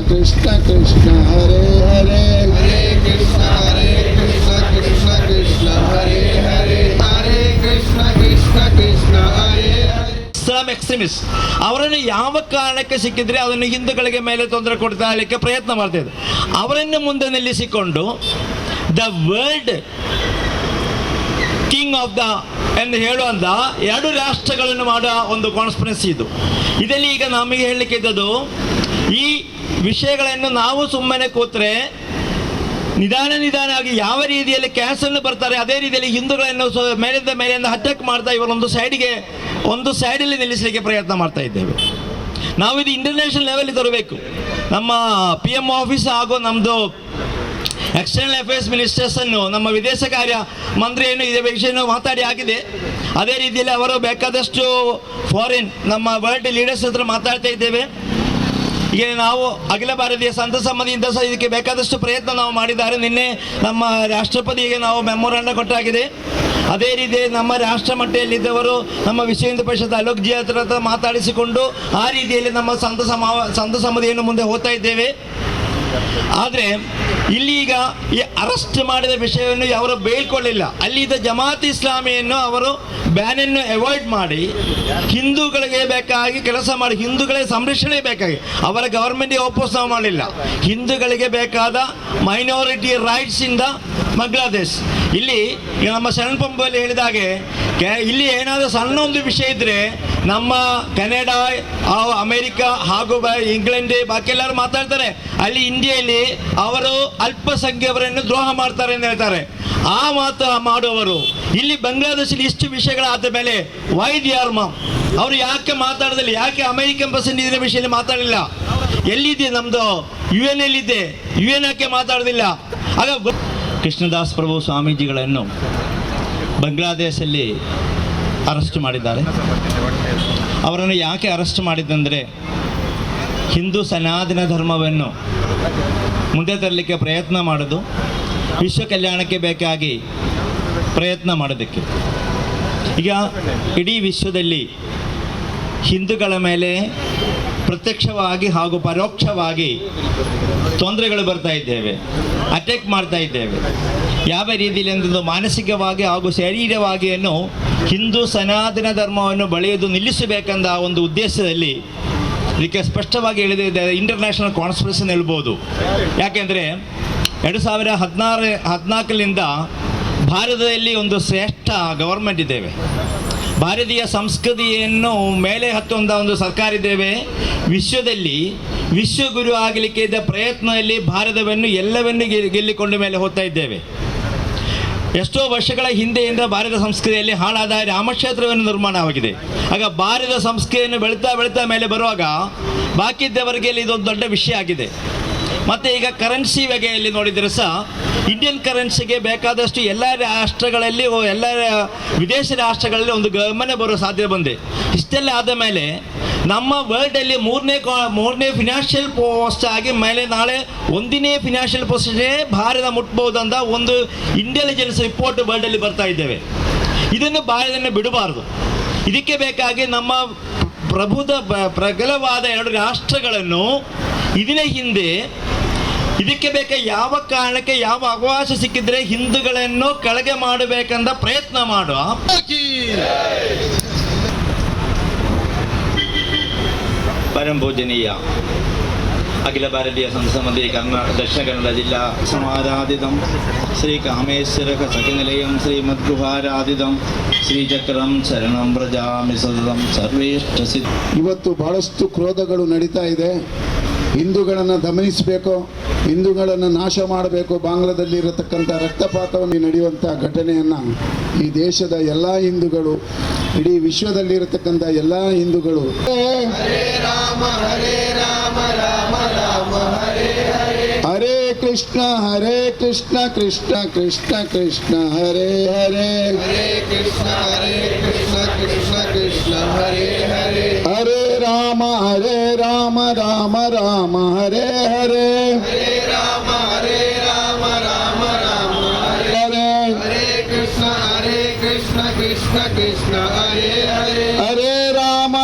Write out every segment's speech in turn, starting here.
ಕೃಷ್ಣ ಕೃಷ್ಣ ಹರೇ ಹರೇ, ಹರೇ ಕೃಷ್ಣ ಕೃಷ್ಣ ಕೃಷ್ಣ ಹರೇ ಹರೇ, ಹರೇ ಕೃಷ್ಣ ಕೃಷ್ಣ ಹರೇ ಹರೇ. ಇಸ್ಲಾಂ extremist ಅವರನ್ನು ಯಾವ ಕಾರಣಕ್ಕೆ ಸಿಕ್ಕಿದ್ರೆ ಅದನ್ನು ಹಿಂದೂಗಳಿಗೆ ಮೇಲೆ ತೊಂದರೆ ಕೊಡ್ತಾ ಇರಲಿಕ್ಕೆ ಪ್ರಯತ್ನ ಮಾಡ್ತಾ ಇದ್ದಾರೆ. ಅವರನ್ನು ಮುಂದೆ ನಿಲ್ಲಿಸಿಕೊಂಡು the world king of the ಎಂದು ಹೇಳುವಂಥ ಎರಡು ರಾಷ್ಟ್ರಗಳನ್ನು ಮಾಡುವ ಒಂದು ಕಾನ್ಸ್ಪಿರೆನ್ಸಿ ಇದು. ಇದರಲ್ಲಿ ಈಗ ನಮಗೆ ಹೇಳಲಿಕ್ಕೆ ಇದ್ದದ್ದು, ಈ ವಿಷಯಗಳನ್ನು ನಾವು ಸುಮ್ಮನೆ ಕೂತ್ರೆ ನಿಧಾನವಾಗಿ ಯಾವ ರೀತಿಯಲ್ಲಿ ಕ್ಯಾನ್ಸರ್ನ ಬರ್ತಾರೆ ಅದೇ ರೀತಿಯಲ್ಲಿ ಹಿಂದೂಗಳನ್ನು ಮೇಲಿಂದ ಅಟ್ಯಾಕ್ ಮಾಡ್ತಾ ಇವರೊಂದು ಸೈಡಲ್ಲಿ ನಿಲ್ಲಿಸಲಿಕ್ಕೆ ಪ್ರಯತ್ನ ಮಾಡ್ತಾ ಇದ್ದೇವೆ. ನಾವು ಇದು ಇಂಟರ್ನ್ಯಾಷನಲ್ ಲೆವೆಲ್ ತರಬೇಕು. ನಮ್ಮ PM ಆಫೀಸ್ ಹಾಗೂ ನಮ್ಮದು ಎಕ್ಸ್ಟರ್ನಲ್ ಅಫೇರ್ಸ್ ಮಿನಿಸ್ಟರ್ಸನ್ನು ನಮ್ಮ ವಿದೇಶ ಕಾರ್ಯ ಮಂತ್ರಿಯನ್ನು ಇದೇ ವಿಷಯವನ್ನು ಮಾತಾಡಿ ಆಗಿದೆ. ಅದೇ ರೀತಿಯಲ್ಲಿ ಅವರು ಬೇಕಾದಷ್ಟು ಫಾರಿನ್ ನಮ್ಮ ವರ್ಲ್ಡ್ ಲೀಡರ್ಸ್ ಹತ್ರ ಮಾತಾಡ್ತಾ ಇದ್ದೇವೆ. ಈಗ ನಾವು ಅಖಿಲ ಭಾರತೀಯ ಸಂತ ಸಮಿತಿಯಿಂದ ಸಹ ಇದಕ್ಕೆ ಬೇಕಾದಷ್ಟು ಪ್ರಯತ್ನ ನಾವು ಮಾಡಿದ್ದಾರೆ. ನಿನ್ನೆ ನಮ್ಮ ರಾಷ್ಟ್ರಪತಿಗೆ ನಾವು ಮೆಮೊರಾಂಡಮ್ ಕೊಟ್ಟಾಗಿದೆ. ಅದೇ ರೀತಿ ನಮ್ಮ ರಾಷ್ಟ್ರ ಮಟ್ಟದಲ್ಲಿದ್ದವರು ನಮ್ಮ ವಿಶ್ವ ಹಿಂದೂ ಪರಿಷತ್ ಅಲೋಕ್ ಜಿ ಹತ್ರ ಮಾತಾಡಿಸಿಕೊಂಡು ಆ ರೀತಿಯಲ್ಲಿ ನಮ್ಮ ಸಂತ ಸಮಿತಿಯನ್ನು ಮುಂದೆ ಹೋಗ್ತಾ ಇದ್ದೇವೆ. ಆದರೆ ಇಲ್ಲಿ ಈಗ ಈ ಅರೆಸ್ಟ್ ಮಾಡಿದ ವಿಷಯವನ್ನು ಅವರು ಬೇಳ್ಕೊಳ್ಳಿಲ್ಲ. ಅಲ್ಲಿದ್ದ ಜಮಾತ್ ಇಸ್ಲಾಮಿಯನ್ನು ಅವರು ಬ್ಯಾನನ್ನು ಅವಾಯ್ಡ್ ಮಾಡಿ ಹಿಂದೂಗಳಿಗೆ ಬೇಕಾಗಿ ಕೆಲಸ ಮಾಡಿ, ಹಿಂದೂಗಳ ಸಂರಕ್ಷಣೆ ಬೇಕಾಗಿ ಅವರ ಗವರ್ಮೆಂಟ್ಗೆ ಒಪ್ಪೋಸ್ ಮಾಡಲಿಲ್ಲ. ಹಿಂದೂಗಳಿಗೆ ಬೇಕಾದ ಮೈನಾರಿಟಿ ರೈಟ್ಸ್ ಇಂದ ಬಾಂಗ್ಲಾದೇಶ್. ಇಲ್ಲಿ ನಮ್ಮ ಶರಣ್ ಪಂಪಲ್ಲಿ ಹೇಳಿದಾಗೆ ಇಲ್ಲಿ ಏನಾದರೂ ಸಣ್ಣ ಒಂದು ವಿಷಯ ಇದ್ದರೆ ನಮ್ಮ ಕೆನಡಾ, ಅಮೇರಿಕ ಹಾಗೂ ಇಂಗ್ಲೆಂಡ್ ಬಾಕಿ ಎಲ್ಲರೂ ಮಾತಾಡ್ತಾರೆ. ಅಲ್ಲಿ ಇಂಡಿಯಲ್ಲಿ ಅವರು ಅಲ್ಪಸಂಖ್ಯಾತರನ್ನು ದ್ರೋಹ ಮಾಡ್ತಾರೆ ಅಂತ ಹೇಳ್ತಾರೆ. ಆ ಮಾತು ಮಾಡುವವರು ಇಲ್ಲಿ ಬಾಂಗ್ಲಾದೇಶಲ್ಲಿ ಇಷ್ಟು ವಿಷಯಗಳಾದ ಮೇಲೆ ವೈದ್ಯಾರ್ಮ ಅವರು ಯಾಕೆ ಮಾತಾಡೋದಿಲ್ಲ? ಯಾಕೆ ಅಮೇರಿಕನ್ ಪ್ರಸಿಡೆಂಟ್ ವಿಷಯದಲ್ಲಿ ಮಾತಾಡಲಿಲ್ಲ? ಎಲ್ಲಿದೆ ನಮ್ಮದು UN ಎಲ್ಲಿದೆ? UN ಯಾಕೆ ಮಾತಾಡೋದಿಲ್ಲ? ಆಗ ಕೃಷ್ಣದಾಸ್ ಪ್ರಭು ಸ್ವಾಮೀಜಿಗಳನ್ನು ಬಾಂಗ್ಲಾದೇಶಲ್ಲಿ ಅರೆಸ್ಟ್ ಮಾಡಿದ್ದಾರೆ. ಅವರನ್ನು ಯಾಕೆ ಅರೆಸ್ಟ್ ಮಾಡಿದಂದರೆ ಹಿಂದೂ ಸನಾತನ ಧರ್ಮವನ್ನು ಮುಂದೆ ತರಲಿಕ್ಕೆ ಪ್ರಯತ್ನ ಮಾಡೋದು, ವಿಶ್ವ ಕಲ್ಯಾಣಕ್ಕೆ ಬೇಕಾಗಿ ಪ್ರಯತ್ನ ಮಾಡೋದಕ್ಕೆ. ಈಗ ಇಡೀ ವಿಶ್ವದಲ್ಲಿ ಹಿಂದೂಗಳ ಮೇಲೆ ಪ್ರತ್ಯಕ್ಷವಾಗಿ ಹಾಗೂ ಪರೋಕ್ಷವಾಗಿ ತೊಂದರೆಗಳು ಬರ್ತಾ ಇದ್ದೇವೆ, ಅಟ್ಯಾಕ್ ಮಾಡ್ತಾ ಇದ್ದೇವೆ. ಯಾವ ರೀತಿಯಲ್ಲಿ ಅಂದರೆ ಮಾನಸಿಕವಾಗಿ ಹಾಗೂ ಶಾರೀರಿಕವಾಗಿಯನ್ನು ಹಿಂದೂ ಸನಾತನ ಧರ್ಮವನ್ನು ಬೆಳೆಯೋದು ನಿಲ್ಲಿಸಬೇಕೆಂದ ಒಂದು ಉದ್ದೇಶದಲ್ಲಿ ಇದಕ್ಕೆ ಸ್ಪಷ್ಟವಾಗಿ ಹೇಳಿದೆ. ಇಂಟರ್ನ್ಯಾಷನಲ್ ಕಾನ್ಸ್ಪಿರೆನ್ಸಿ ಹೇಳ್ಬೋದು. ಯಾಕೆಂದರೆ 2014 ಭಾರತದಲ್ಲಿ ಒಂದು ಶ್ರೇಷ್ಠ ಗವರ್ಮೆಂಟ್ ಇದ್ದೇವೆ. ಭಾರತೀಯ ಸಂಸ್ಕೃತಿಯನ್ನು ಮೇಲೆ ಹತ್ತುವಂಥ ಒಂದು ಸರ್ಕಾರ ಇದ್ದೇವೆ. ವಿಶ್ವದಲ್ಲಿ ವಿಶ್ವಗುರು ಆಗಲಿಕ್ಕೆ ಇದ್ದ ಪ್ರಯತ್ನದಲ್ಲಿ ಭಾರತವನ್ನು ಎಲ್ಲವನ್ನೂ ಗೆಲ್ಲಿಕೊಂಡ ಮೇಲೆ ಹೋಗ್ತಾ ಇದ್ದೇವೆ. ಎಷ್ಟೋ ವರ್ಷಗಳ ಹಿಂದೆಯಿಂದ ಭಾರತ ಸಂಸ್ಕೃತಿಯಲ್ಲಿ ಹಾಳಾದ ರಾಮಕ್ಷೇತ್ರವನ್ನು ನಿರ್ಮಾಣವಾಗಿದೆ. ಆಗ ಭಾರತ ಸಂಸ್ಕೃತಿಯನ್ನು ಬೆಳೀತಾ ಮೇಲೆ ಬರುವಾಗ ಬಾಕಿ ಇದ್ದವರಿಗೆ ಇದೊಂದು ದೊಡ್ಡ ವಿಷಯ ಆಗಿದೆ. ಮತ್ತು ಈಗ ಕರೆನ್ಸಿ ಬಗೆಯಲ್ಲಿ ನೋಡಿದರೆ ಸಹ ಇಂಡಿಯನ್ ಕರೆನ್ಸಿಗೆ ಬೇಕಾದಷ್ಟು ಎಲ್ಲ ರಾಷ್ಟ್ರಗಳಲ್ಲಿ, ಎಲ್ಲ ವಿದೇಶಿ ರಾಷ್ಟ್ರಗಳಲ್ಲಿ ಒಂದು ಗಮನ ಬರೋ ಸಾಧ್ಯತೆ ಬಂದಿದೆ. ಇಷ್ಟೆಲ್ಲ ಆದ ಮೇಲೆ ನಮ್ಮ ವರ್ಲ್ಡಲ್ಲಿ ಮೂರನೇ ಫಿನಾನ್ಷಿಯಲ್ ಪೋಸ್ಟ್ ಆಗಿ ಮೇಲೆ ನಾಳೆ 1ನೇ ಫಿನಾನ್ಷಿಯಲ್ ಪೋಸ್ಟೇ ಭಾರತ ಮುಟ್ಬೋದಂತ ಒಂದು ಇಂಟೆಲಿಜೆನ್ಸ್ ರಿಪೋರ್ಟ್ ವರ್ಲ್ಡಲ್ಲಿ ಬರ್ತಾ ಇದ್ದೇವೆ. ಇದನ್ನು ಭಾರತವನ್ನು ಬಿಡಬಾರ್ದು. ಇದಕ್ಕೆ ಬೇಕಾಗಿ ನಮ್ಮ ಪ್ರಬಲವಾದ 2 ರಾಷ್ಟ್ರಗಳನ್ನು ಇದರ ಹಿಂದೆ ಇದಕ್ಕೆ ಬೇಕಾ ಯಾವ ಕಾರಣಕ್ಕೆ ಯಾವ ಅವಕಾಶ ಸಿಕ್ಕಿದ್ರೆ ಹಿಂದೂಗಳನ್ನು ಕೆಳಗೆ ಮಾಡಬೇಕಂತ ಪ್ರಯತ್ನ ಮಾಡುವ ಪರಂ ಪೂಜನೀಯ ಅಖಿಲ ಭಾರತೀಯ ಸಂತ ಸಮಿತಿ ದಕ್ಷಿಣ ಕನ್ನಡ ಜಿಲ್ಲಾ ಸಮಾರಾಧಿತಂ ಶ್ರೀ ಕಾಮೇಶ್ವರ ಸಖಿನಿಲಯಂ ಶ್ರೀಮದ್ಗುಹಾರಾಧಿತಂ ಶ್ರೀಚಕ್ರಂ ಶರಣಂ ವ್ರಜಾಮಿ ಸತತಂ ಸರ್ವೇಷ್ಟ ಸಿದ್ಧ. ಇವತ್ತು ಬಹಳಷ್ಟು ಕ್ರೋಧಗಳು ನಡೀತಾ ಇದೆ. ಹಿಂದೂಗಳನ್ನು ದಮನಿಸಬೇಕು, ಹಿಂದೂಗಳನ್ನು ನಾಶ ಮಾಡಬೇಕು. ಬಾಂಗ್ಲಾದಲ್ಲಿ ಇರತಕ್ಕಂಥ ರಕ್ತಪಾತವನ್ನು ನಡೆಯುವಂಥ ಘಟನೆಯನ್ನು ಈ ದೇಶದ ಎಲ್ಲ ಹಿಂದೂಗಳು, ಇಡೀ ವಿಶ್ವದಲ್ಲಿರತಕ್ಕಂಥ ಎಲ್ಲ ಹಿಂದೂಗಳು ಹರೇ ರಾಮ ರಾಮ ರಾಮ ಹರೇ ಹರೇ, ಹರೇ ಕೃಷ್ಣ ಕೃಷ್ಣ ಕೃಷ್ಣ ಕೃಷ್ಣ ಹರೇ ಹರೇ, ಹರೇ ಕೃಷ್ಣ ಕೃಷ್ಣ ಕೃಷ್ಣ ಹರೇ ಹರೇ, ಹರೇ ರಾಮ ರಾಮ ರಾಮ ಹರೇ ಹರೇ, ಹರೇ ರಾಮ ರಾಮ ರಾಮ ಹರೇ ಹರೇ, ಹರೇ ಕೃಷ್ಣ ಕೃಷ್ಣ ಕೃಷ್ಣ ಹರೇ ಹರೇ, ಹರೇ ರಾಮ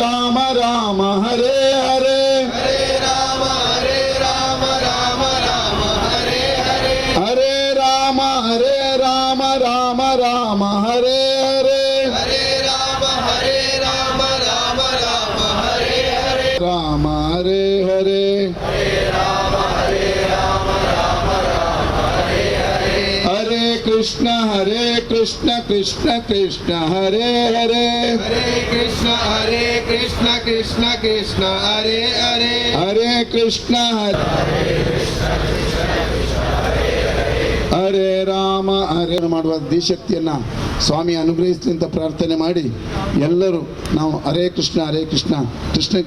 ರಾಮ ರಾಮ ಹರೇ ಹರೇ, ಹರೇ ರಾಮ ಹರೇ ರಾಮ ರಾಮ ರಾಮ ಹರೇ ಹರೇ ಹರೇ ರಾಮ ರಾಮ ರಾಮ ಹರೇ ಹರೇ ರಾಮ ಹರೇ ಹರೇ ಹರೇ ಕೃಷ್ಣ ಕೃಷ್ಣ ಕೃಷ್ಣ ಹರೇ ಹರೇ ಹರೇ ಕೃಷ್ಣ ಕೃಷ್ಣ ಕೃಷ್ಣ ಹರೇ ಹರೇ ಹರೇ ಕೃಷ್ಣ ಹರೇ ರಾಮ ಹರೇ ಮಾಡುವ ದಿಶಕ್ತಿಯನ್ನು ಸ್ವಾಮಿ ಅನುಗ್ರಹಿಸಲಿ ಅಂತ ಪ್ರಾರ್ಥನೆ ಮಾಡಿ ಎಲ್ಲರೂ ನಾವು ಹರೇ ಕೃಷ್ಣ ಕೃಷ್ಣ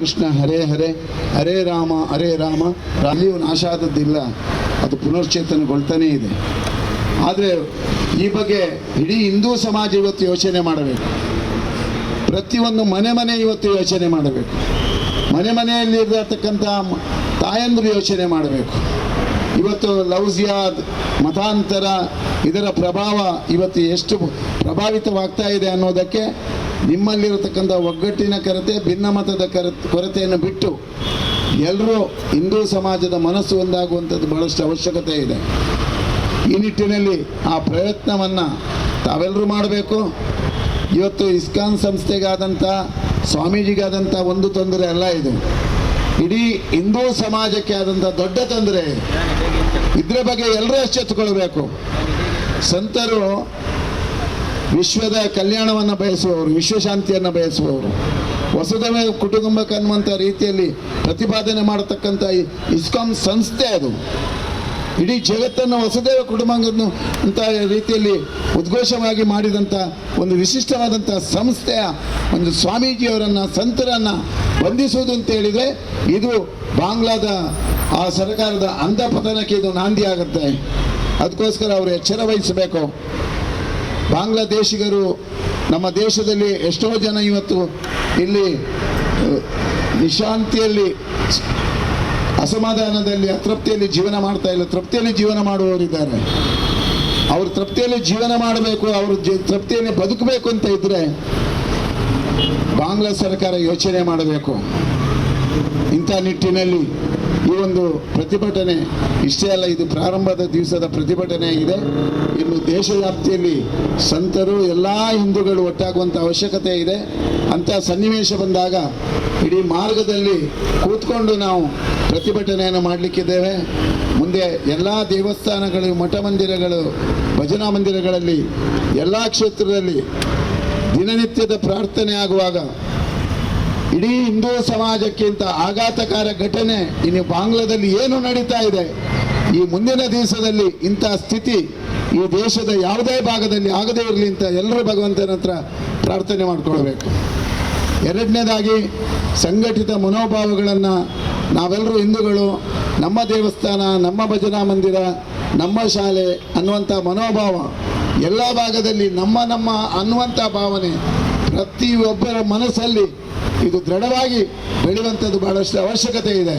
ಕೃಷ್ಣ ಹರೇ ಹರೇ ಹರೇ ರಾಮ ಅಲ್ಲಿಯೂ ನಾಶ ಆದದ್ದಿಲ್ಲ, ಅದು ಪುನಶ್ಚೇತನಗೊಳ್ತಾನೇ ಇದೆ. ಆದರೆ ಈ ಬಗ್ಗೆ ಇಡೀ ಹಿಂದೂ ಸಮಾಜ ಇವತ್ತು ಯೋಚನೆ ಮಾಡಬೇಕು. ಪ್ರತಿಯೊಂದು ಮನೆ ಇವತ್ತು ಯೋಚನೆ ಮಾಡಬೇಕು. ಮನೆಯಲ್ಲಿ ಇರತಕ್ಕಂಥ ತಾಯಂದಿರು ಯೋಚನೆ ಮಾಡಬೇಕು. ಇವತ್ತು ಲವ್ ಜಿಹಾದ್, ಮತಾಂತರ, ಇದರ ಪ್ರಭಾವ ಇವತ್ತು ಎಷ್ಟು ಪ್ರಭಾವಿತವಾಗ್ತಾ ಇದೆ ಅನ್ನೋದಕ್ಕೆ ನಿಮ್ಮಲ್ಲಿರತಕ್ಕಂಥ ಒಗ್ಗಟ್ಟಿನ ಕೊರತೆ, ಭಿನ್ನಮತದ ಕೊರತೆಯನ್ನು ಬಿಟ್ಟು ಎಲ್ಲರೂ ಹಿಂದೂ ಸಮಾಜದ ಮನಸ್ಸು ಒಂದಾಗುವಂಥದ್ದು ಬಹಳಷ್ಟು ಅವಶ್ಯಕತೆ ಇದೆ. ಈ ನಿಟ್ಟಿನಲ್ಲಿ ಆ ಪ್ರಯತ್ನವನ್ನು ತಾವೆಲ್ಲರೂ ಮಾಡಬೇಕು. ಇವತ್ತು ಇಸ್ಕಾನ್ ಸಂಸ್ಥೆಗಾದಂಥ, ಸ್ವಾಮೀಜಿಗಾದಂಥ ಒಂದು ತೊಂದರೆ ಅಲ್ಲ ಇದು, ಇಡೀ ಹಿಂದೂ ಸಮಾಜಕ್ಕೆ ಆದಂಥ ದೊಡ್ಡ ತೊಂದರೆ. ಇದರ ಬಗ್ಗೆ ಎಲ್ಲರೂ ಎಚ್ಚೆತ್ತುಕೊಳ್ಬೇಕು. ಸಂತರು ವಿಶ್ವದ ಕಲ್ಯಾಣವನ್ನು ಬಯಸುವವರು, ವಿಶ್ವಶಾಂತಿಯನ್ನು ಬಯಸುವವರು, ವಸುಧೈವ ಕುಟುಂಬಕ್ಕೆ ಅನ್ನುವಂಥ ರೀತಿಯಲ್ಲಿ ಪ್ರತಿಪಾದನೆ ಮಾಡತಕ್ಕಂಥ ಇಸ್ಕಾನ್ ಸಂಸ್ಥೆ ಅದು. ಇಡೀ ಜಗತ್ತನ್ನು ವಸುಧೈವ ಕುಟುಂಬವನ್ನು ಅಂತ ರೀತಿಯಲ್ಲಿ ಉದ್ಘೋಷವಾಗಿ ಮಾಡಿದಂಥ ಒಂದು ವಿಶಿಷ್ಟವಾದಂಥ ಸಂಸ್ಥೆಯ ಒಂದು ಸ್ವಾಮೀಜಿಯವರನ್ನು, ಸಂತರನ್ನು ಬಂಧಿಸುವುದು ಅಂತ ಹೇಳಿದರೆ ಇದು ಬಾಂಗ್ಲಾದ ಆ ಸರ್ಕಾರದ ಅಂಧಪತನಕ್ಕೆ ಇದು ನಾಂದಿ ಆಗುತ್ತೆ. ಅದಕ್ಕೋಸ್ಕರ ಅವರು ಎಚ್ಚರ ವಹಿಸಬೇಕು. ಬಾಂಗ್ಲಾದೇಶಿಗರು ನಮ್ಮ ದೇಶದಲ್ಲಿ ಎಷ್ಟೋ ಜನ ಇವತ್ತು ಇಲ್ಲಿ ನಿಶಾಂತಿಯಲ್ಲಿ, ಅಸಮಾಧಾನದಲ್ಲಿ, ಅತೃಪ್ತಿಯಲ್ಲಿ ಜೀವನ ಮಾಡ್ತಾ ಇಲ್ಲ. ತೃಪ್ತಿಯಲ್ಲಿ ಜೀವನ ಮಾಡುವವರಿದ್ದಾರೆ. ಅವರು ತೃಪ್ತಿಯಲ್ಲಿ ಜೀವನ ಮಾಡಬೇಕು, ಅವರು ತೃಪ್ತಿಯಲ್ಲಿ ಬದುಕಬೇಕು ಅಂತ ಇದ್ದರೆ ಬಾಂಗ್ಲಾ ಸರ್ಕಾರ ಯೋಚನೆ ಮಾಡಬೇಕು. ಇಂಥ ನಿಟ್ಟಿನಲ್ಲಿ ಈ ಒಂದು ಪ್ರತಿಭಟನೆ ಇಷ್ಟೇ ಅಲ್ಲ, ಇದು ಪ್ರಾರಂಭದ ದಿವಸದ ಪ್ರತಿಭಟನೆ ಆಗಿದೆ. ಇನ್ನು ದೇಶವ್ಯಾಪ್ತಿಯಲ್ಲಿ ಸಂತರು, ಎಲ್ಲ ಹಿಂದೂಗಳು ಒಟ್ಟಾಗುವಂಥ ಅವಶ್ಯಕತೆ ಇದೆ. ಅಂಥ ಸನ್ನಿವೇಶ ಬಂದಾಗ ಇಡೀ ಮಾರ್ಗದಲ್ಲಿ ಕೂತ್ಕೊಂಡು ನಾವು ಪ್ರತಿಭಟನೆಯನ್ನು ಮಾಡಲಿಕ್ಕಿದ್ದೇವೆ. ಮುಂದೆ ಎಲ್ಲ ದೇವಸ್ಥಾನಗಳು, ಮಠ ಮಂದಿರಗಳು, ಭಜನಾ ಮಂದಿರಗಳಲ್ಲಿ, ಎಲ್ಲ ಕ್ಷೇತ್ರದಲ್ಲಿ ದಿನನಿತ್ಯದ ಪ್ರಾರ್ಥನೆ ಆಗುವಾಗ ಇಡೀ ಹಿಂದೂ ಸಮಾಜಕ್ಕಿಂತ ಆಘಾತಕಾರ ಘಟನೆ ಇನ್ನು ಬಾಂಗ್ಲಾದಲ್ಲಿ ಏನು ನಡೀತಾ ಇದೆ, ಈ ಮುಂದಿನ ದಿವಸದಲ್ಲಿ ಇಂಥ ಸ್ಥಿತಿ ಈ ದೇಶದ ಯಾವುದೇ ಭಾಗದಲ್ಲಿ ಆಗದೇ ಇರಲಿ ಅಂತ ಎಲ್ಲರೂ ಭಗವಂತನ ಹತ್ರ ಪ್ರಾರ್ಥನೆ ಮಾಡಿಕೊಳ್ಬೇಕು. ಎರಡನೇದಾಗಿ ಸಂಘಟಿತ ಮನೋಭಾವಗಳನ್ನು ನಾವೆಲ್ಲರೂ ಹಿಂದೂಗಳು, ನಮ್ಮ ದೇವಸ್ಥಾನ, ನಮ್ಮ ಭಜನಾ ಮಂದಿರ, ನಮ್ಮ ಶಾಲೆ ಅನ್ನುವಂಥ ಮನೋಭಾವ ಎಲ್ಲ ಭಾಗದಲ್ಲಿ ನಮ್ಮ ಅನ್ನುವಂಥ ಭಾವನೆ ಪ್ರತಿಯೊಬ್ಬರ ಮನಸ್ಸಲ್ಲಿ ಇದು ದೃಢವಾಗಿ ಬೆಳೆಯುವಂಥದ್ದು ಬಹಳಷ್ಟು ಅವಶ್ಯಕತೆ ಇದೆ.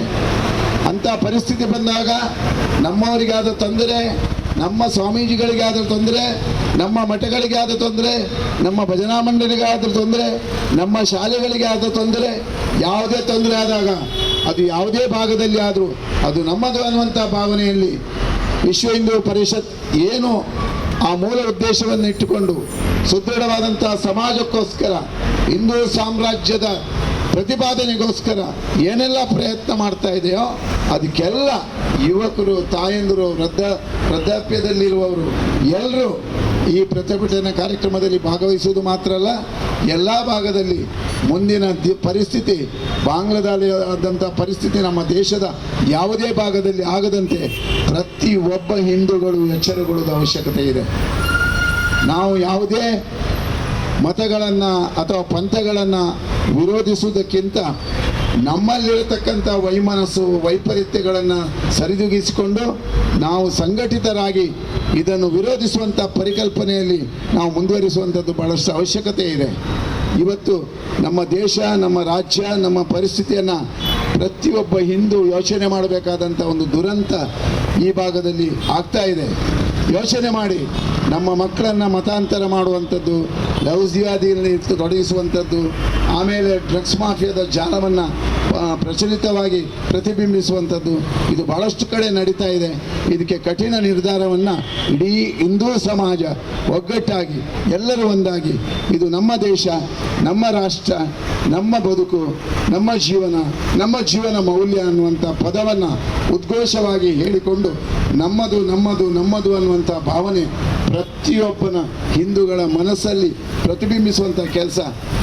ಅಂಥ ಪರಿಸ್ಥಿತಿ ಬಂದಾಗ ನಮ್ಮವರಿಗಾದ ತೊಂದರೆ, ನಮ್ಮ ಸ್ವಾಮೀಜಿಗಳಿಗಾದ ತೊಂದರೆ, ನಮ್ಮ ಮಠಗಳಿಗೆ ಆದ ತೊಂದರೆ, ನಮ್ಮ ಭಜನಾ ಮಂಡಳಿಗೆ ಆದ ತೊಂದರೆ, ನಮ್ಮ ಶಾಲೆಗಳಿಗೆ ಆದ ತೊಂದರೆ, ಯಾವುದೇ ತೊಂದರೆ ಆದಾಗ ಅದು ಯಾವುದೇ ಭಾಗದಲ್ಲಿ ಆದರೂ ಅದು ನಮ್ಮದು ಅನ್ನುವಂಥ ಭಾವನೆಯಲ್ಲಿ ವಿಶ್ವ ಹಿಂದೂ ಪರಿಷತ್ ಏನು ಆ ಮೂಲ ಉದ್ದೇಶವನ್ನು ಇಟ್ಟುಕೊಂಡು ಸುದೃಢವಾದಂಥ ಸಮಾಜಕ್ಕೋಸ್ಕರ, ಹಿಂದೂ ಸಾಮ್ರಾಜ್ಯದ ಪ್ರತಿಪಾದನೆಗೋಸ್ಕರ ಏನೆಲ್ಲ ಪ್ರಯತ್ನ ಮಾಡ್ತಾ ಇದೆಯೋ ಅದಕ್ಕೆಲ್ಲ ಯುವಕರು, ತಾಯಂದಿರು, ವೃದ್ಧಾಪ್ಯದಲ್ಲಿರುವವರು ಎಲ್ಲರೂ ಈ ಪ್ರತಿಭಟನಾ ಕಾರ್ಯಕ್ರಮದಲ್ಲಿ ಭಾಗವಹಿಸುವುದು ಮಾತ್ರ ಅಲ್ಲ, ಎಲ್ಲ ಭಾಗದಲ್ಲಿ ಮುಂದಿನ ಪರಿಸ್ಥಿತಿ, ಬಾಂಗ್ಲಾದಲ್ಲಿ ಆದಂಥ ಪರಿಸ್ಥಿತಿ ನಮ್ಮ ದೇಶದ ಯಾವುದೇ ಭಾಗದಲ್ಲಿ ಆಗದಂತೆ ಪ್ರತಿಯೊಬ್ಬ ಹಿಂದೂಗಳು ಎಚ್ಚರಗೊಳ್ಳುವ ಅವಶ್ಯಕತೆ ಇದೆ. ನಾವು ಯಾವುದೇ ಮತಗಳನ್ನು ಅಥವಾ ಪಂಥಗಳನ್ನು ವಿರೋಧಿಸುವುದಕ್ಕಿಂತ ನಮ್ಮಲ್ಲಿರತಕ್ಕಂಥ ವೈಮನಸ್ಸು, ವೈಪರೀತ್ಯಗಳನ್ನು ಸರಿದೂಗಿಸಿಕೊಂಡು ನಾವು ಸಂಘಟಿತರಾಗಿ ಇದನ್ನು ವಿರೋಧಿಸುವಂಥ ಪರಿಕಲ್ಪನೆಯಲ್ಲಿ ನಾವು ಮುಂದುವರಿಸುವಂಥದ್ದು ಭಾಳಷ್ಟು ಅವಶ್ಯಕತೆ ಇದೆ. ಇವತ್ತು ನಮ್ಮ ದೇಶ, ನಮ್ಮ ರಾಜ್ಯ, ನಮ್ಮ ಪರಿಸ್ಥಿತಿಯನ್ನು ಪ್ರತಿಯೊಬ್ಬ ಹಿಂದೂ ಯೋಚನೆ ಮಾಡಬೇಕಾದಂಥ ಒಂದು ದುರಂತ ಈ ಭಾಗದಲ್ಲಿ ಆಗ್ತಾ ಇದೆ. ಯೋಚನೆ ಮಾಡಿ. ನಮ್ಮ ಮಕ್ಕಳನ್ನು ಮತಾಂತರ ಮಾಡುವಂಥದ್ದು, ಲವ್ ಜಿಹಾದಿಯಲ್ಲಿ ತೊಡಗಿಸುವಂಥದ್ದು, ಆಮೇಲೆ ಡ್ರಗ್ಸ್ ಮಾಫಿಯಾದ ಜಾಲವನ್ನು ಪ್ರಚಲಿತವಾಗಿ ಪ್ರತಿಬಿಂಬಿಸುವಂಥದ್ದು, ಇದು ಭಾಳಷ್ಟು ಕಡೆ ನಡೀತಾ ಇದೆ. ಇದಕ್ಕೆ ಕಠಿಣ ನಿರ್ಧಾರವನ್ನು ಇಡೀ ಹಿಂದೂ ಸಮಾಜ ಒಗ್ಗಟ್ಟಾಗಿ ಎಲ್ಲರೂ ಒಂದಾಗಿ, ಇದು ನಮ್ಮ ದೇಶ, ನಮ್ಮ ರಾಷ್ಟ್ರ, ನಮ್ಮ ಬದುಕು, ನಮ್ಮ ಜೀವನ ಮೌಲ್ಯ ಅನ್ನುವಂಥ ಪದವನ್ನು ಉದ್ಘೋಷವಾಗಿ ಹೇಳಿಕೊಂಡು ನಮ್ಮದು ನಮ್ಮದು ನಮ್ಮದು ಅನ್ನುವಂಥ ಭಾವನೆ ಪ್ರತಿಯೊಬ್ಬನ ಹಿಂದೂಗಳ ಮನಸ್ಸಲ್ಲಿ ಪ್ರತಿಬಿಂಬಿಸುವಂಥ ಕೆಲಸ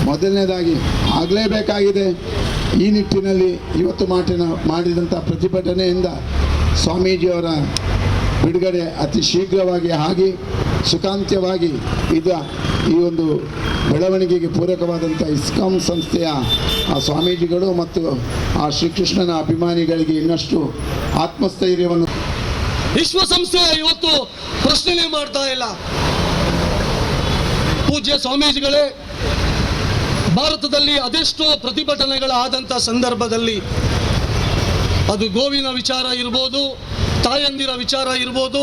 ಮೊದಲನೇದಾಗಿ ಆಗಲೇಬೇಕಾಗಿದೆ. ಈ ನಿಟ್ಟಿನಲ್ಲಿ ಇವತ್ತು ಮಾಡಿದಂಥ ಪ್ರತಿಭಟನೆಯಿಂದ ಸ್ವಾಮೀಜಿಯವರ ಬಿಡುಗಡೆ ಅತಿ ಶೀಘ್ರವಾಗಿ ಆಗಿ ಸುಖಾಂತ್ಯವಾಗಿ ಈ ಒಂದು ಬೆಳವಣಿಗೆಗೆ ಪೂರಕವಾದಂಥ ಇಸ್ಕಾನ್ ಸಂಸ್ಥೆಯ ಆ ಸ್ವಾಮೀಜಿಗಳು ಮತ್ತು ಆ ಶ್ರೀಕೃಷ್ಣನ ಅಭಿಮಾನಿಗಳಿಗೆ ಇನ್ನಷ್ಟು ಆತ್ಮಸ್ಥೈರ್ಯವನ್ನು ವಿಶ್ವಸಂಸ್ಥೆ ಇವತ್ತು ಪ್ರಶ್ನೆ ಮಾಡ್ತಾ ಇಲ್ಲ. ಪೂಜ್ಯ ಸ್ವಾಮೀಜಿಗಳೇ, ಭಾರತದಲ್ಲಿ ಅದೆಷ್ಟೋ ಪ್ರತಿಭಟನೆಗಳಾದಂಥ ಸಂದರ್ಭದಲ್ಲಿ ಅದು ಗೋವಿನ ವಿಚಾರ ಇರ್ಬೋದು, ತಾಯಂದಿರ ವಿಚಾರ ಇರ್ಬೋದು,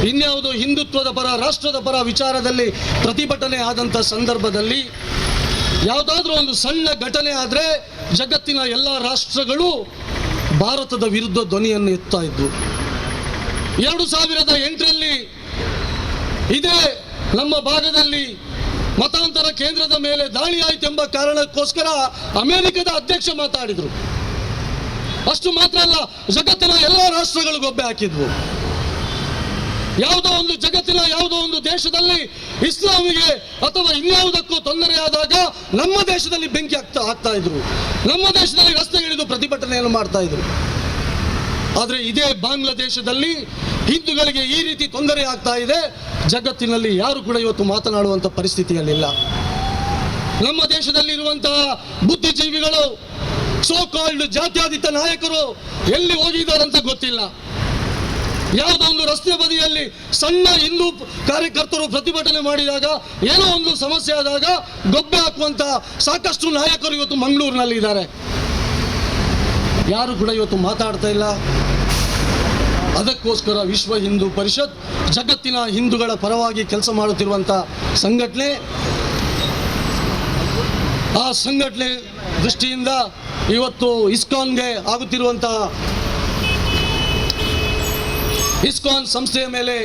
ಇನ್ಯಾವುದು ಹಿಂದುತ್ವದ ಪರ, ರಾಷ್ಟ್ರದ ಪರ ವಿಚಾರದಲ್ಲಿ ಪ್ರತಿಭಟನೆ ಆದಂಥ ಸಂದರ್ಭದಲ್ಲಿ ಯಾವುದಾದ್ರೂ ಒಂದು ಸಣ್ಣ ಘಟನೆ ಆದರೆ ಜಗತ್ತಿನ ಎಲ್ಲ ರಾಷ್ಟ್ರಗಳು ಭಾರತದ ವಿರುದ್ಧ ಧ್ವನಿಯನ್ನು ಎತ್ತಾ ಇದ್ವು. 2008ರಲ್ಲಿ ಇದೇ ನಮ್ಮ ಭಾಗದಲ್ಲಿ ಮತಾಂತರ ಕೇಂದ್ರದ ಮೇಲೆ ದಾಳಿ ಆಯಿತೆಂಬ ಕಾರಣಕ್ಕೋಸ್ಕರ ಅಮೆರಿಕದ ಅಧ್ಯಕ್ಷ ಮಾತಾಡಿದರು. ಅಷ್ಟು ಮಾತ್ರ ಅಲ್ಲ, ಜಗತ್ತಿನ ಎಲ್ಲ ರಾಷ್ಟ್ರಗಳು ಗೊಬ್ಬೆ ಹಾಕಿದ್ವು. ಜಗತ್ತಿನ ಯಾವುದೋ ಒಂದು ದೇಶದಲ್ಲಿ ಇಸ್ಲಾಮಿಗೆ ಅಥವಾ ಇನ್ಯಾವುದಕ್ಕೂ ತೊಂದರೆಯಾದಾಗ ನಮ್ಮ ದೇಶದಲ್ಲಿ ಬೆಂಕಿ ಹಾಕ್ತಾ ಇದ್ರು, ನಮ್ಮ ದೇಶದಲ್ಲಿ ರಸ್ತೆಗಿಳಿದು ಪ್ರತಿಭಟನೆಯನ್ನು ಮಾಡ್ತಾ ಇದ್ರು. ಆದರೆ ಇದೇ ಬಾಂಗ್ಲಾದೇಶದಲ್ಲಿ ಹಿಂದೂಗಳಿಗೆ ಈ ರೀತಿ ತೊಂದರೆ ಆಗ್ತಾ ಇದೆ, ಜಗತ್ತಿನಲ್ಲಿ ಯಾರು ಕೂಡ ಇವತ್ತು ಮಾತನಾಡುವಂಥ ಪರಿಸ್ಥಿತಿಯಲ್ಲಿಲ್ಲ. ನಮ್ಮ ದೇಶದಲ್ಲಿ ಇರುವಂತಹ ಬುದ್ಧಿಜೀವಿಗಳು, ಸೋ ಕಾಲ್ಡ್ ಜಾತ್ಯತೀತ ನಾಯಕರು ಎಲ್ಲಿ ಹೋಗಿದ್ದಾರಂತ ಗೊತ್ತಿಲ್ಲ. ಯಾವುದೋ ಒಂದು ರಸ್ತೆ ಬದಿಯಲ್ಲಿ ಸಣ್ಣ ಹಿಂದೂ ಕಾರ್ಯಕರ್ತರು ಪ್ರತಿಭಟನೆ ಮಾಡಿದಾಗ, ಏನೋ ಒಂದು ಸಮಸ್ಯೆ ಆದಾಗ ಗೊಬ್ಬೆ ಹಾಕುವಂತ ಸಾಕಷ್ಟು ನಾಯಕರು ಇವತ್ತು ಮಂಗಳೂರಿನಲ್ಲಿ ಇದ್ದಾರೆ. ಯಾರು ಕೂಡ ಇವತ್ತು ಮಾತಾಡ್ತಾ ಇಲ್ಲ. ಅದಕ್ಕೋಸ್ಕರ ವಿಶ್ವ ಹಿಂದೂ ಪರಿಷತ್ ಜಗತ್ತಿನ ಹಿಂದೂಗಳ ಪರವಾಗಿ ಕೆಲಸ ಮಾಡುತ್ತಿರುವಂಥ ಸಂಘಟನೆ. ಆ ಸಂಘಟನೆ ದೃಷ್ಟಿಯಿಂದ ಇವತ್ತು ಇಸ್ಕಾನ್ಗೆ ಆಗುತ್ತಿರುವಂಥ ಇಸ್ಕಾನ್ ಸಂಸ್ಥೆಯ ಮೇಲೆ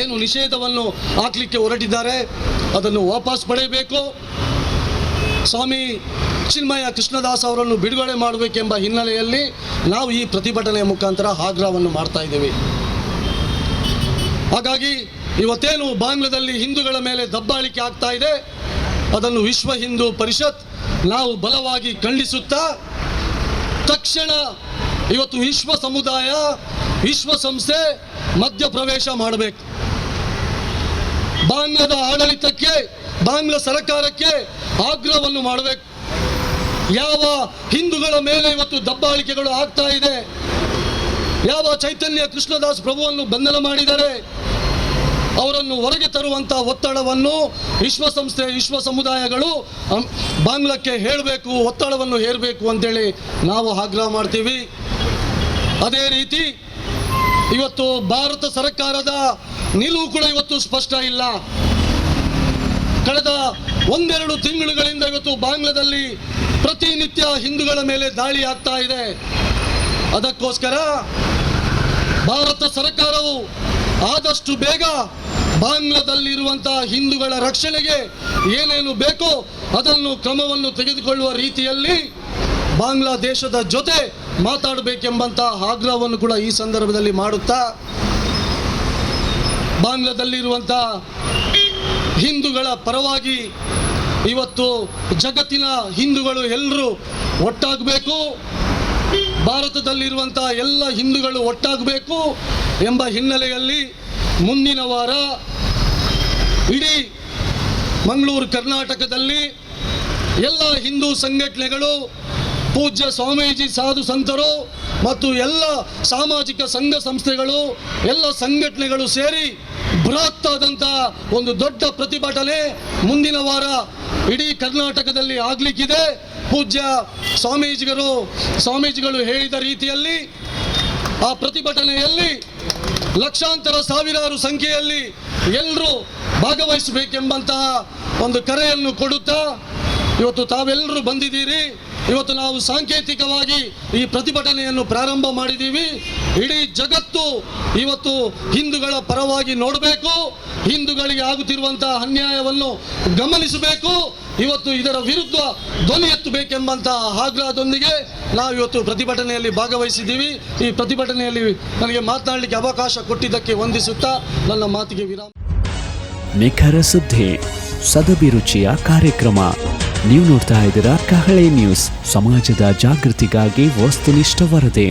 ಏನು ನಿಷೇಧವನ್ನು ಹಾಕಲಿಕ್ಕೆ ಹೊರಟಿದ್ದಾರೆ ಅದನ್ನು ವಾಪಸ್ ಪಡೆಯಬೇಕು. ಸ್ವಾಮಿ ಚಿನ್ಮಯ ಕೃಷ್ಣದಾಸ್ ಅವರನ್ನು ಬಿಡುಗಡೆ ಮಾಡಬೇಕೆಂಬ ಹಿನ್ನೆಲೆಯಲ್ಲಿ ನಾವು ಈ ಪ್ರತಿಭಟನೆಯ ಮುಖಾಂತರ ಆಗ್ರಹವನ್ನು ಮಾಡ್ತಾ ಇದ್ದೇವೆ. ಹಾಗಾಗಿ ಇವತ್ತೇನು ಬಾಂಗ್ಲಾದಲ್ಲಿ ಹಿಂದೂಗಳ ಮೇಲೆ ದಬ್ಬಾಳಿಕೆ ಆಗ್ತಾ ಇದೆ ಅದನ್ನು ವಿಶ್ವ ಹಿಂದೂ ಪರಿಷತ್ ನಾವು ಬಲವಾಗಿ ಖಂಡಿಸುತ್ತಾ, ತಕ್ಷಣ ಇವತ್ತು ವಿಶ್ವ ಸಮುದಾಯ, ವಿಶ್ವಸಂಸ್ಥೆ ಮಧ್ಯಪ್ರವೇಶ ಮಾಡಬೇಕು. ಬಾಂಗ್ಲಾದ ಆಡಳಿತಕ್ಕೆ, ಬಾಂಗ್ಲಾ ಸರ್ಕಾರಕ್ಕೆ ಆಗ್ರಹವನ್ನು ಮಾಡಬೇಕು. ಯಾವ ಹಿಂದೂಗಳ ಮೇಲೆ ಇವತ್ತು ದಬ್ಬಾಳಿಕೆಗಳು ಆಗ್ತಾ ಇದೆ, ಯಾವ ಚೈತನ್ಯ ಕೃಷ್ಣದಾಸ್ ಪ್ರಭುವನ್ನು ಬಂಧನ ಮಾಡಿದ್ದಾರೆ, ಅವರನ್ನು ಹೊರಗೆ ತರುವಂಥ ಒತ್ತಡವನ್ನು ವಿಶ್ವಸಂಸ್ಥೆ, ವಿಶ್ವ ಸಮುದಾಯಗಳು ಬಾಂಗ್ಲಾಕ್ಕೆ ಹೇಳಬೇಕು, ಒತ್ತಡವನ್ನು ಹೇರಬೇಕು ಅಂತೇಳಿ ನಾವು ಆಗ್ರಹ ಮಾಡ್ತೀವಿ. ಅದೇ ರೀತಿ ಇವತ್ತು ಭಾರತ ಸರ್ಕಾರದ ನಿಲುವು ಕೂಡ ಇವತ್ತು ಸ್ಪಷ್ಟ ಇಲ್ಲ. ಕಳೆದ 1-2 ತಿಂಗಳುಗಳಿಂದ ಇವತ್ತು ಬಾಂಗ್ಲಾದಲ್ಲಿ ಪ್ರತಿನಿತ್ಯ ಹಿಂದೂಗಳ ಮೇಲೆ ದಾಳಿ ಆಗ್ತಾ ಇದೆ. ಅದಕ್ಕೋಸ್ಕರ ಭಾರತ ಸರ್ಕಾರವು ಆದಷ್ಟು ಬೇಗ ಬಾಂಗ್ಲಾದಲ್ಲಿರುವಂತಹ ಹಿಂದೂಗಳ ರಕ್ಷಣೆಗೆ ಏನೇನು ಬೇಕೋ ಅದನ್ನು ಕ್ರಮವನ್ನು ತೆಗೆದುಕೊಳ್ಳುವ ರೀತಿಯಲ್ಲಿ ಬಾಂಗ್ಲಾದೇಶದ ಜೊತೆ ಮಾತಾಡಬೇಕೆಂಬಂತ ಆಗ್ರಹವನ್ನು ಕೂಡ ಈ ಸಂದರ್ಭದಲ್ಲಿ ಮಾಡುತ್ತಾ, ಬಾಂಗ್ಲಾದಲ್ಲಿರುವಂತಹ ಹಿಂದೂಗಳ ಪರವಾಗಿ ಇವತ್ತು ಜಗತ್ತಿನ ಹಿಂದೂಗಳು ಎಲ್ಲರೂ ಒಟ್ಟಾಗಬೇಕು, ಭಾರತದಲ್ಲಿರುವಂಥ ಎಲ್ಲ ಹಿಂದೂಗಳು ಒಟ್ಟಾಗಬೇಕು ಎಂಬ ಹಿನ್ನೆಲೆಯಲ್ಲಿ ಮುಂದಿನ ವಾರ ಇಡೀ ಮಂಗಳೂರು ಕರ್ನಾಟಕದಲ್ಲಿ ಎಲ್ಲ ಹಿಂದೂ ಸಂಘಟನೆಗಳು, ಪೂಜ್ಯ ಸ್ವಾಮೀಜಿ ಸಾಧು ಸಂತರು ಮತ್ತು ಎಲ್ಲ ಸಾಮಾಜಿಕ ಸಂಘ ಸಂಸ್ಥೆಗಳು, ಎಲ್ಲ ಸಂಘಟನೆಗಳು ಸೇರಿ ಬೃಹತ್ತಾದಂಥ ಒಂದು ದೊಡ್ಡ ಪ್ರತಿಭಟನೆ ಮುಂದಿನ ವಾರ ಇಡೀ ಕರ್ನಾಟಕದಲ್ಲಿ ಆಗಲಿಕ್ಕಿದೆ. ಪೂಜ್ಯ ಸ್ವಾಮೀಜಿಗಳು ಹೇಳಿದ ರೀತಿಯಲ್ಲಿ ಆ ಪ್ರತಿಭಟನೆಯಲ್ಲಿ ಲಕ್ಷಾಂತರ ಸಾವಿರಾರು ಸಂಖ್ಯೆಯಲ್ಲಿ ಎಲ್ಲರೂ ಭಾಗವಹಿಸಬೇಕೆಂಬಂತಹ ಒಂದು ಕರೆಯನ್ನು ಕೊಡುತ್ತಾ ಇವತ್ತು ತಾವೆಲ್ಲರೂ ಬಂದಿದ್ದೀರಿ. ಇವತ್ತು ನಾವು ಸಾಂಕೇತಿಕವಾಗಿ ಈ ಪ್ರತಿಭಟನೆಯನ್ನು ಪ್ರಾರಂಭ ಮಾಡಿದ್ದೀವಿ. ಇಡೀ ಜಗತ್ತು ಇವತ್ತು ಹಿಂದೂಗಳ ಪರವಾಗಿ ನೋಡಬೇಕು, ಹಿಂದೂಗಳಿಗೆ ಆಗುತ್ತಿರುವಂತಹ ಅನ್ಯಾಯವನ್ನು ಗಮನಿಸಬೇಕು, ಇವತ್ತು ಇದರ ವಿರುದ್ಧ ಧ್ವನಿ ಎತ್ತಬೇಕೆಂಬಂತಹ ಆಗ್ರಹದೊಂದಿಗೆ ನಾವು ಇವತ್ತು ಪ್ರತಿಭಟನೆಯಲ್ಲಿ ಭಾಗವಹಿಸಿದ್ದೀವಿ. ಈ ಪ್ರತಿಭಟನೆಯಲ್ಲಿ ನನಗೆ ಮಾತನಾಡಲಿಕ್ಕೆ ಅವಕಾಶ ಕೊಟ್ಟಿದ್ದಕ್ಕೆ ವಂದಿಸುತ್ತಾ ನನ್ನ ಮಾತಿಗೆ ವಿರಾಮ. ನಿಖರ ಸುದ್ದಿ, ಸದಭಿರುಚಿಯ ಕಾರ್ಯಕ್ರಮ. ನೀವು ನೋಡ್ತಾ ಇದ್ದೀರಾ ಕಹಳೆ ನ್ಯೂಸ್, ಸಮಾಜದ ಜಾಗೃತಿಗಾಗಿ ವಸ್ತುನಿಷ್ಠ ವರದಿ.